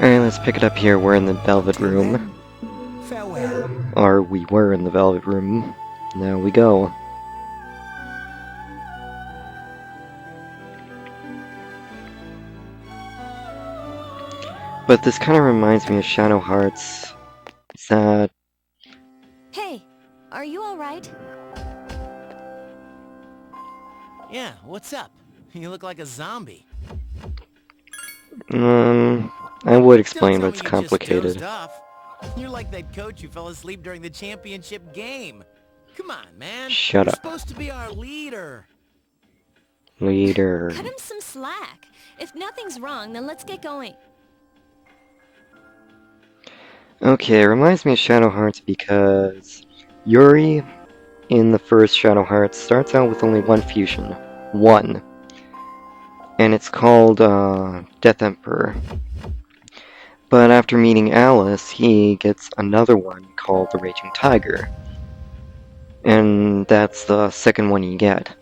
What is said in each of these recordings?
Alright, let's pick it up here. We're in the Velvet Room. Farewell. Or we were in the Velvet Room. Now we go. But this kind of reminds me of Shadow Hearts. It's that... Hey, are you alright? Yeah, what's up? You look like a zombie. I would Don't explain, tell but me it's you just complicated. dozed off. You're like that coach who fell asleep during the championship game. Come on, man. Shut You're up. supposed to be our leader. Leader. Cut him some slack. If nothing's wrong, then let's get going. Okay, it reminds me of Shadow Hearts because Yuri in the first Shadow Hearts starts out with only one fusion. One. And it's called Death Emperor. But after meeting Alice, he gets another one called the Raging Tiger. And that's the second one you get.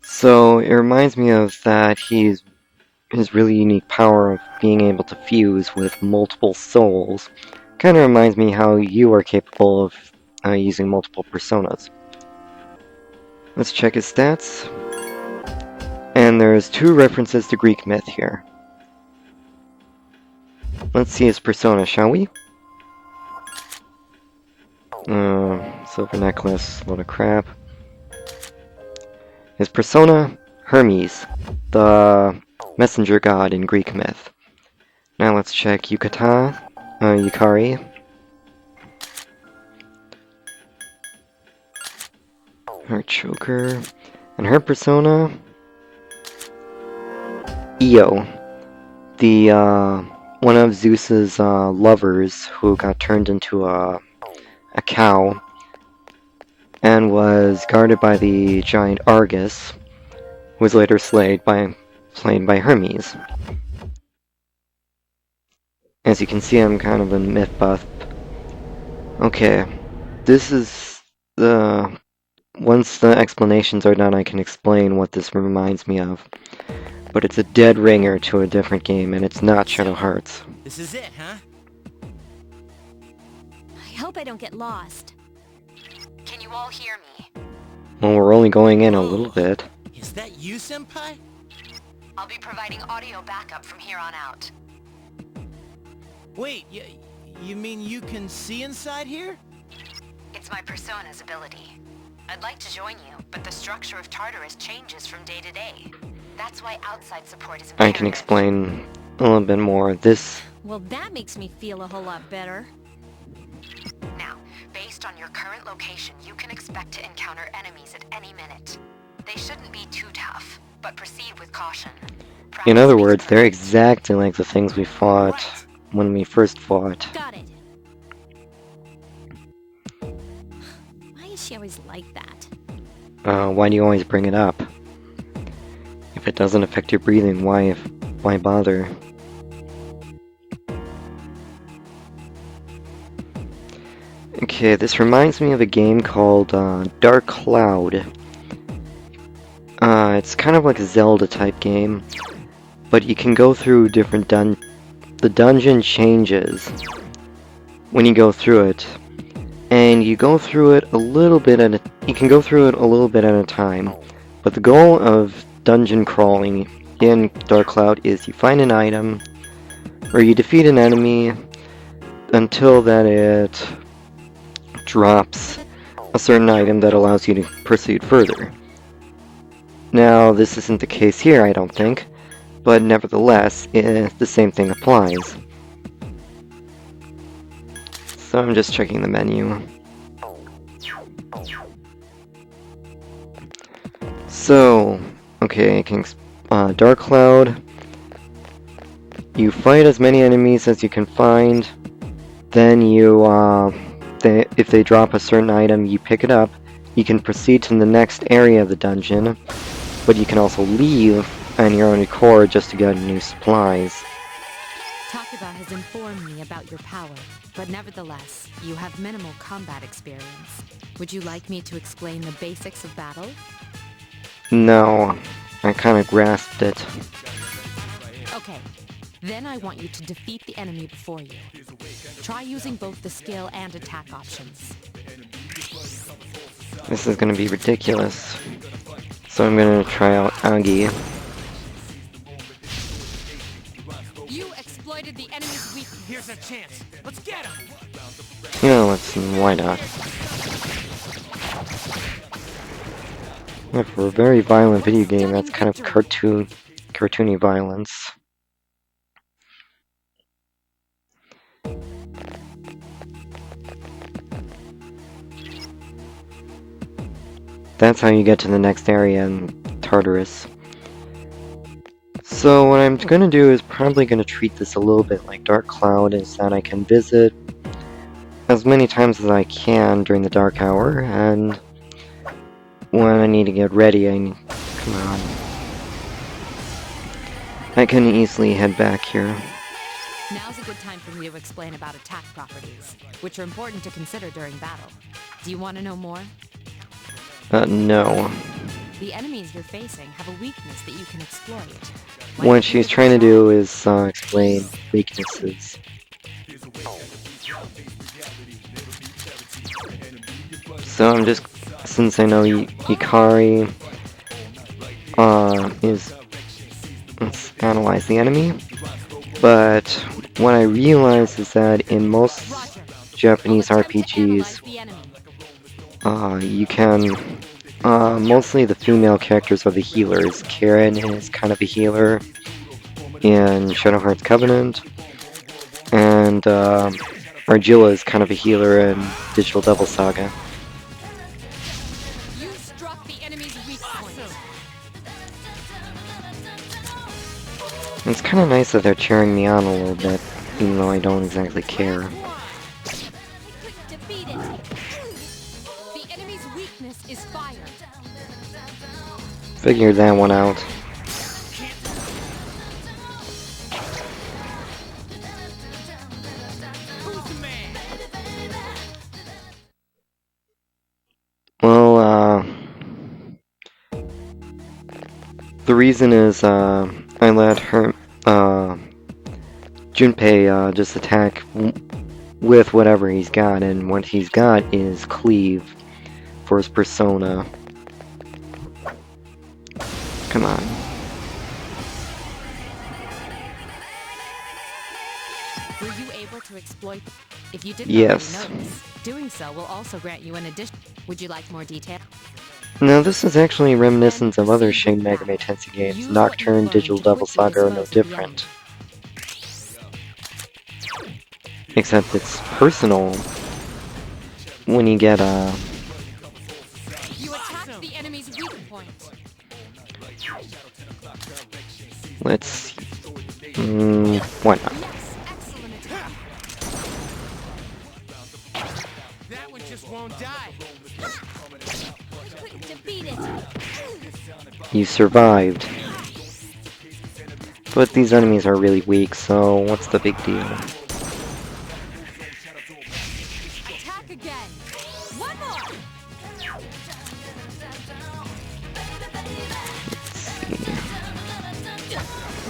So it reminds me of that his really unique power of being able to fuse with multiple souls. Kind of reminds me how you are capable of using multiple personas. Let's check his stats. And there's 2 references to Greek myth here. Let's see his persona, shall we? Silver necklace, load of crap. His persona, Hermes, the messenger god in Greek myth. Now let's check Yukari. Her choker. And her persona, Io, the one of Zeus's lovers who got turned into a cow and was guarded by the giant Argus, who was later played by Hermes. As you can see, I'm kind of a myth buff. Okay, this is the... Once the explanations are done, I can explain what this reminds me of. But it's a dead ringer to a different game, and it's not Shadow Hearts. This is it, huh? I hope I don't get lost. Can you all hear me? Well, we're only going in a little bit. Is that you, Senpai? I'll be providing audio backup from here on out. Wait, you mean you can see inside here? It's my persona's ability. I'd like to join you, but the structure of Tartarus changes from day to day. That's why outside support is imperative. I can explain a little bit more. Well, that makes me feel a whole lot better. Now, based on your current location, you can expect to encounter enemies at any minute. They shouldn't be too tough, but proceed with caution. In other words, they're exactly like the things we fought when we first fought. Got it. Why is she always like that? Why do you always bring it up? If it doesn't affect your breathing, why bother? Okay, this reminds me of a game called Dark Cloud. It's kind of like a Zelda type game, but you can go through different the dungeon changes when you go through it, and you go through it a little bit at a time. But the goal of dungeon crawling in Dark Cloud is you find an item, or you defeat an enemy until that it drops a certain item that allows you to proceed further. Now, this isn't the case here, I don't think, but nevertheless, the same thing applies. So I'm just checking the menu. So, okay, Dark Cloud. You fight as many enemies as you can find. Then you, if they drop a certain item, you pick it up. You can proceed to the next area of the dungeon, but you can also leave on your own accord just to get new supplies. Takuba has informed me about your power, but nevertheless, you have minimal combat experience. Would you like me to explain the basics of battle? No, I kind of grasped it. Okay, Then I want you to defeat the enemy before you. Try using both the skill and attack options. This is gonna be ridiculous. So I'm gonna try out Agi. You exploited the enemy's weakness. Here's our chance. Let's get him. You know, why not? Yeah, for a very violent video game, that's kind of cartoony violence. That's how you get to the next area in Tartarus. So what I'm gonna do is probably gonna treat this a little bit like Dark Cloud, is that I can visit as many times as I can during the dark hour, and when I need to get ready, come on. I can easily head back here. Now's a good time for me to explain about attack properties, which are important to consider during battle. Do you want to know more? No. The enemies you're facing have a weakness that you can exploit. What she's trying to do is explain weaknesses. So I'm just, since I know Ikari let's analyze the enemy. But what I realize is that in most Japanese RPGs, you can, mostly the female characters are the healers. Karen is kind of a healer in Shadow Hearts Covenant, and Argilla is kind of a healer in Digital Devil Saga. You struck the enemy's weak point. It's kind of nice that they're cheering me on a little bit, even though I don't exactly care. Defeat it. The enemy's weakness is fire. Figured that one out. Who's the man? Well, the reason is, I let her, Junpei, just attack with whatever he's got, and what he's got is Cleave for his persona. Come on. Were you able to exploit? If you didn't Yes. already notice, doing so will also grant you an addition. Would you like more detail? Now, this is actually reminiscent of other Shin Megami Tensei games. Nocturne, Digital Devil Saga are no different. Except it's personal when you get You attacked the enemy's weak point. let's see. Why not? Yes, excellent attack. That one just won't die. Couldn't defeat it. You survived. But these enemies are really weak, so what's the big deal? Attack again. One more.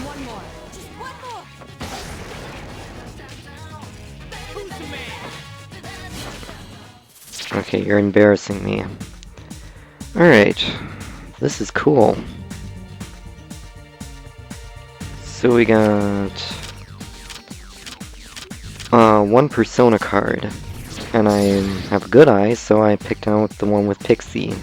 One more. Just one more. Who's the man? Okay, you're embarrassing me. Alright. This is cool. So we got one persona card. And I have a good eye, so I picked out the one with Pixie.